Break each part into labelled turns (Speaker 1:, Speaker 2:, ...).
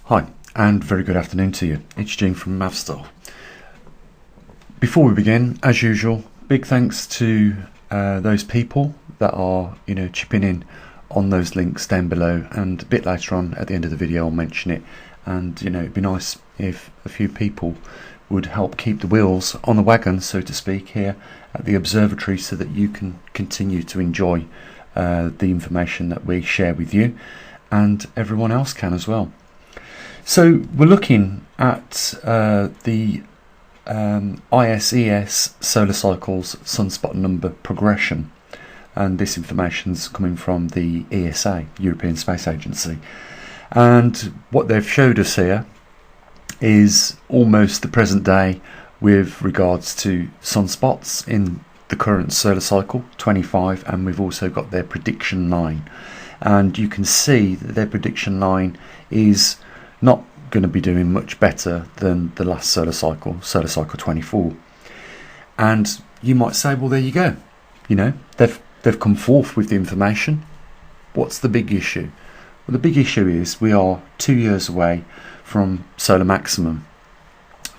Speaker 1: Hi, and very good afternoon to you. It's Gene from Magnetosphere. Before we begin, as usual, big thanks to those people that are, chipping in on those links down below, and a bit later on at the end of the video I'll mention it. And it'd be nice if a few people would help keep the wheels on the wagon, so to speak, here at the observatory, so that you can continue to enjoy the information that we share with you, and everyone else can as well. So we're looking at the ISES solar cycles sunspot number progression, and this information's coming from the ESA, European Space Agency. And what they've showed us here is almost the present day with regards to sunspots in the current solar cycle 25, and we've also got their prediction line, and you can see that their prediction line is not going to be doing much better than the last solar cycle 24. And you might say, well, there you go, they've come forth with the information. What's the big issue? Well, the big issue is we are 2 years away from solar maximum,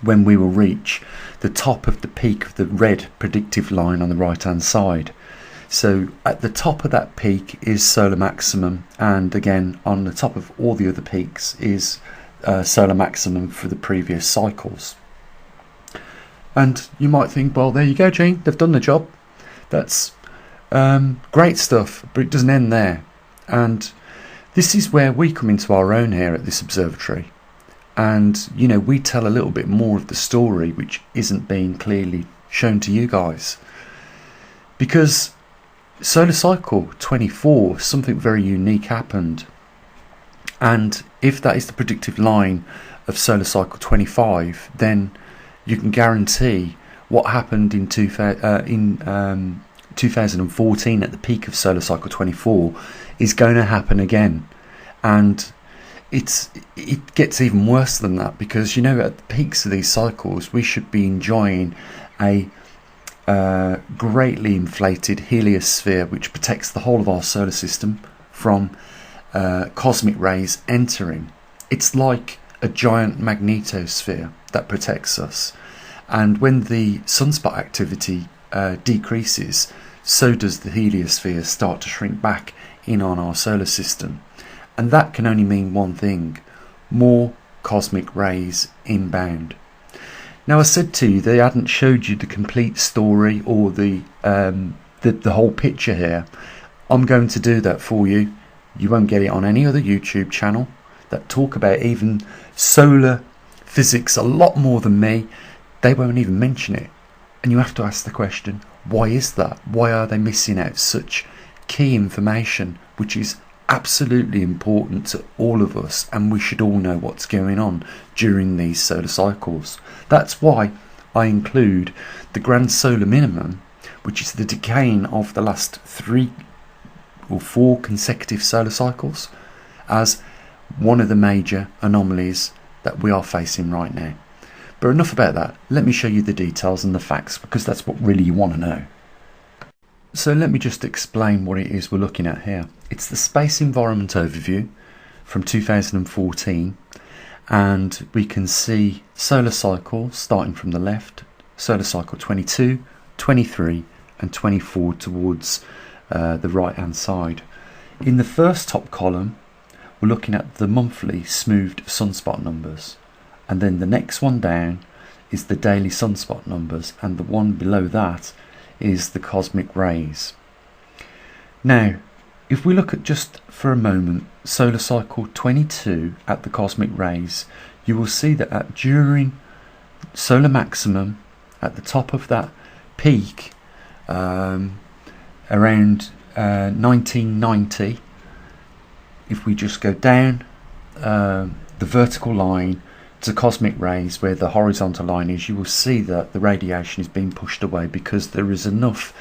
Speaker 1: when we will reach the top of the peak of the red predictive line on the right hand side. So at the top of that peak is solar maximum, and again on the top of all the other peaks is solar maximum for the previous cycles. And you might think, well, there you go, Gene, they've done the job. That's great stuff, but it doesn't end there. And this is where we come into our own here at this observatory, and we tell a little bit more of the story which isn't being clearly shown to you guys, because solar cycle 24, something very unique happened. And if that is the predictive line of solar cycle 25, then you can guarantee what happened in 2014 at the peak of solar cycle 24 is going to happen again. And it gets even worse than that, because at the peaks of these cycles we should be enjoying a greatly inflated heliosphere which protects the whole of our solar system from cosmic rays entering. It's like a giant magnetosphere that protects us, and when the sunspot activity decreases, so does the heliosphere start to shrink back in on our solar system. And that can only mean one thing: more cosmic rays inbound. Now, I said to you they hadn't showed you the complete story or the whole picture here. I'm going to do that for you. You won't get it on any other YouTube channel that talk about even solar physics a lot more than me. They won't even mention it. And you have to ask the question, why is that? Why are they missing out such key information which is absolutely important to all of us, and we should all know what's going on during these solar cycles? That's why I include the grand solar minimum, which is the decaying of the last 3 or 4 consecutive solar cycles, as one of the major anomalies that we are facing right now. But enough about that. Let me show you the details and the facts, because that's what really you want to know. So let me just explain what it is we're looking at here. It's the space environment overview from 2014, and we can see solar cycles starting from the left, solar cycle 22, 23 and 24 towards the right hand side. In the first top column we're looking at the monthly smoothed sunspot numbers, and then the next one down is the daily sunspot numbers, and the one below that is the cosmic rays. Now, if we look at just for a moment solar cycle 22 at the cosmic rays, you will see that during solar maximum at the top of that peak around 1990, if we just go down the vertical line to cosmic rays where the horizontal line is, you will see that the radiation is being pushed away because there is enough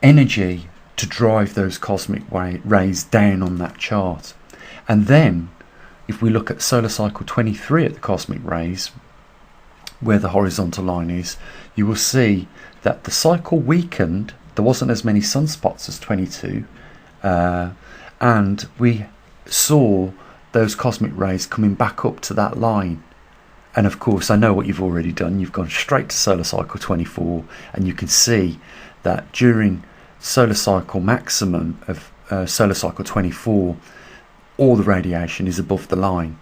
Speaker 1: energy to drive those cosmic rays down on that chart. And then if we look at solar cycle 23 at the cosmic rays where the horizontal line is, you will see that the cycle weakened. There wasn't as many sunspots as 22, and we saw those cosmic rays coming back up to that line. And of course, I know what you've already done. You've gone straight to solar cycle 24, and you can see that during solar cycle maximum of solar cycle 24, all the radiation is above the line.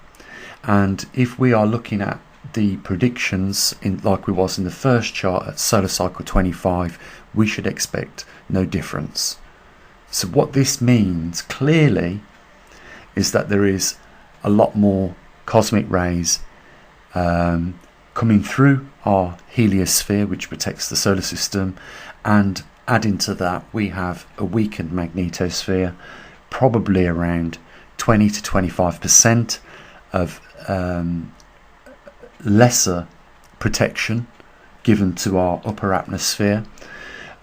Speaker 1: And if we are looking at the predictions like we was in the first chart at solar cycle 25, we should expect no difference. So what this means clearly is that there is a lot more cosmic rays coming through our heliosphere, which protects the solar system, and adding to that we have a weakened magnetosphere, probably around 20 to 25% of lesser protection given to our upper atmosphere,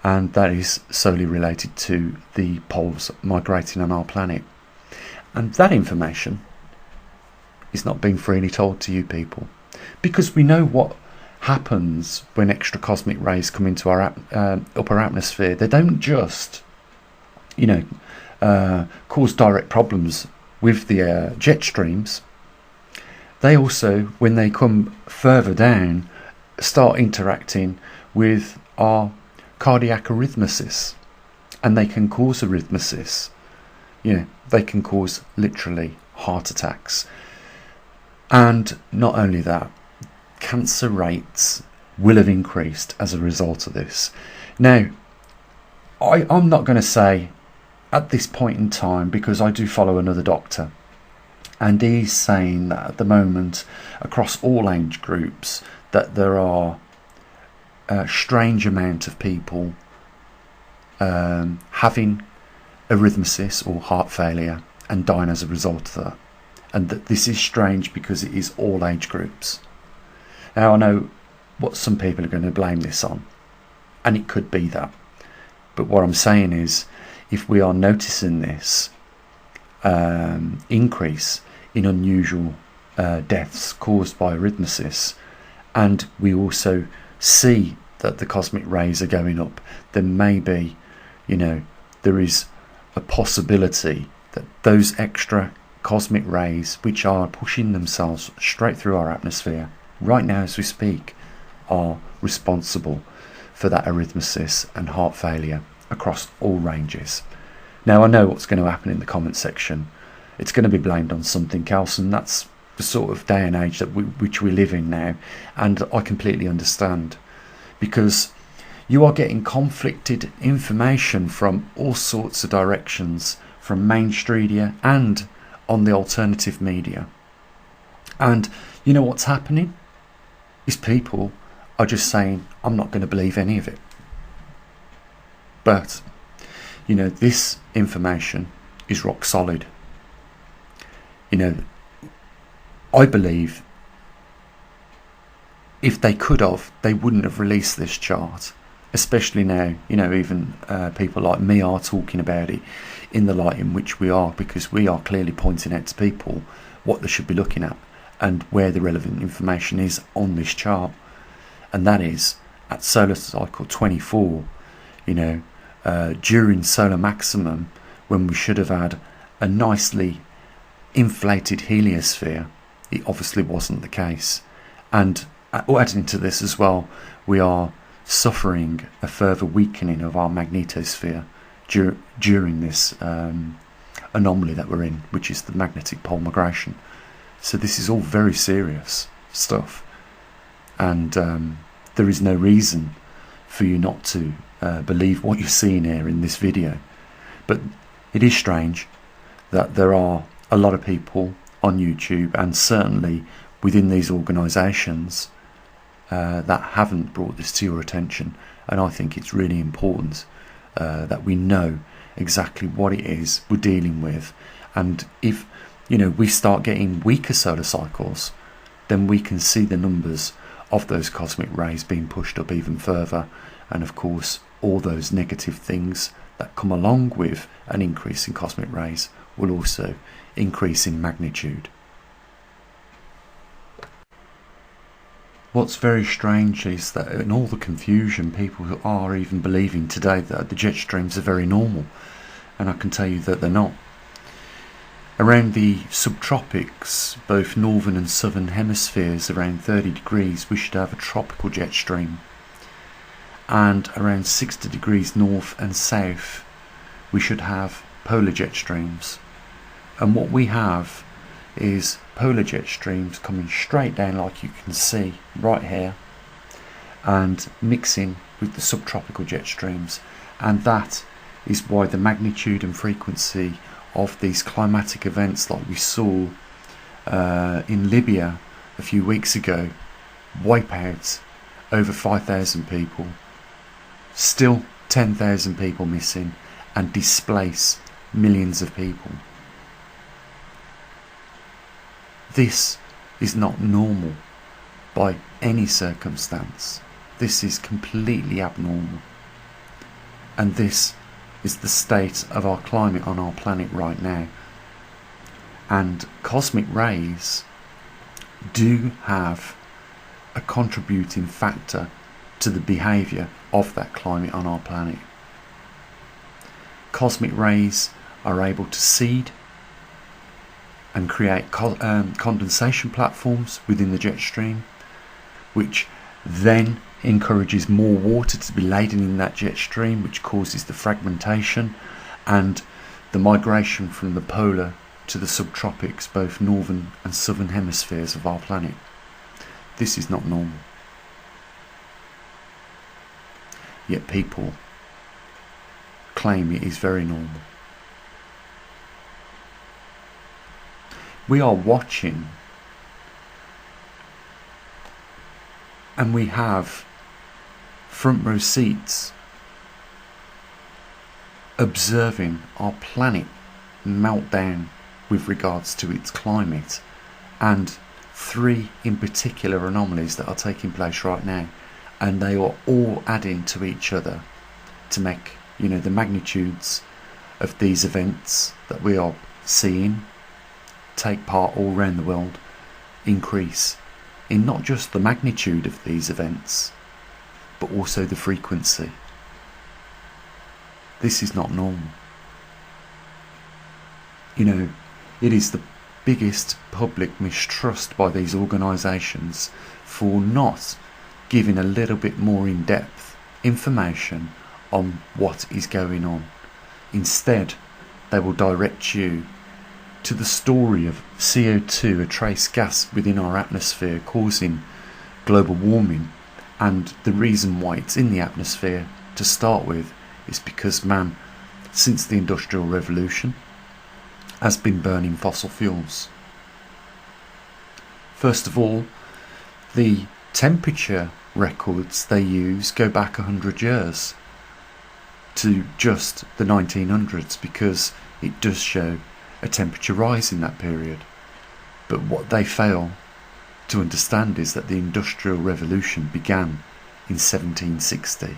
Speaker 1: and that is solely related to the poles migrating on our planet. And that information is not being freely told to you people, because we know what happens when extra cosmic rays come into our upper atmosphere. They don't just, cause direct problems with the jet streams. They also, when they come further down, start interacting with our cardiac arrhythmesis, and they can cause arrhythmesis. They can cause literally heart attacks. And not only that, cancer rates will have increased as a result of this. Now, I'm not going to say at this point in time, because I do follow another doctor, and he's saying that at the moment across all age groups that there are a strange amount of people having arrhythmesis or heart failure and dying as a result of that, and that this is strange because it is all age groups. Now, I know what some people are going to blame this on, and it could be that, but what I'm saying is, if we are noticing this increase in unusual deaths caused by arrhythmesis, and we also see that the cosmic rays are going up, then maybe, there is a possibility that those extra cosmic rays, which are pushing themselves straight through our atmosphere right now as we speak, are responsible for that arrhythmesis and heart failure across all ranges. Now, I know what's going to happen in the comment section. It's going to be blamed on something else, and that's the sort of day and age that which we live in now, and I completely understand, because you are getting conflicted information from all sorts of directions, from mainstream and on the alternative media. And you know what's happening is people are just saying, I'm not going to believe any of it. But this information is rock solid. I believe if they could have, they wouldn't have released this chart, especially now, even people like me are talking about it in the light in which we are, because we are clearly pointing out to people what they should be looking at and where the relevant information is on this chart, and that is at solar cycle 24, during solar maximum, when we should have had a nicely inflated heliosphere. It obviously wasn't the case, and adding to this as well, we are suffering a further weakening of our magnetosphere during this anomaly that we're in, which is the magnetic pole migration. So this is all very serious stuff, and there is no reason for you not to believe what you're seeing here in this video. But it is strange that there are a lot of people on YouTube, and certainly within these organisations, that haven't brought this to your attention. And I think it's really important that we know exactly what it is we're dealing with, and if we start getting weaker solar cycles, then we can see the numbers of those cosmic rays being pushed up even further, and of course all those negative things that come along with an increase in cosmic rays will also increase in magnitude. What's very strange is that in all the confusion, people are even believing today that the jet streams are very normal, and I can tell you that they're not. Around the subtropics, both northern and southern hemispheres, around 30 degrees, we should have a tropical jet stream. And around 60 degrees north and south, we should have polar jet streams. And what we have is polar jet streams coming straight down, like you can see right here, and mixing with the subtropical jet streams. And that is why the magnitude and frequency of these climatic events, like we saw in Libya a few weeks ago, wipe out over 5,000 people, still 10,000 people missing, and displace millions of people. This is not normal by any circumstance. This is completely abnormal. And this is the state of our climate on our planet right now. And cosmic rays do have a contributing factor to the behaviour of that climate on our planet. Cosmic rays are able to seed and create condensation platforms within the jet stream, which then encourages more water to be laden in that jet stream, which causes the fragmentation and the migration from the polar to the subtropics, both northern and southern hemispheres of our planet. This is not normal. Yet people claim it is very normal. We are watching, and we have front row seats observing our planet melt down with regards to its climate, and three in particular anomalies that are taking place right now, and they are all adding to each other to make, the magnitudes of these events that we are seeing take part all around the world increase in not just the magnitude of these events, but also the frequency. This is not normal. It is the biggest public mistrust by these organisations for not giving a little bit more in-depth information on what is going on. Instead, they will direct you to the story of CO2, a trace gas within our atmosphere causing global warming, and the reason why it's in the atmosphere to start with is because man, since the Industrial Revolution, has been burning fossil fuels. First of all, the temperature records they use go back 100 years to just the 1900s, because it does show a temperature rise in that period. But what they fail to understand is that the Industrial Revolution began in 1760,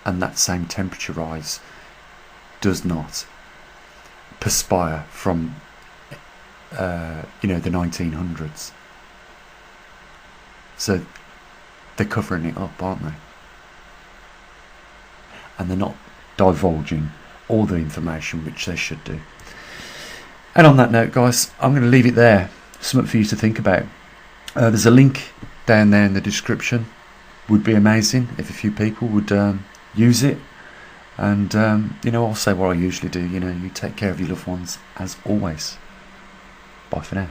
Speaker 1: and that same temperature rise does not perspire from the 1900s. So they're covering it up, aren't they? And they're not divulging all the information which they should do. And on that note, guys, I'm going to leave it there. Something for you to think about. There's a link down there in the description. Would be amazing if a few people would use it. And I'll say what I usually do. You take care of your loved ones as always. Bye for now.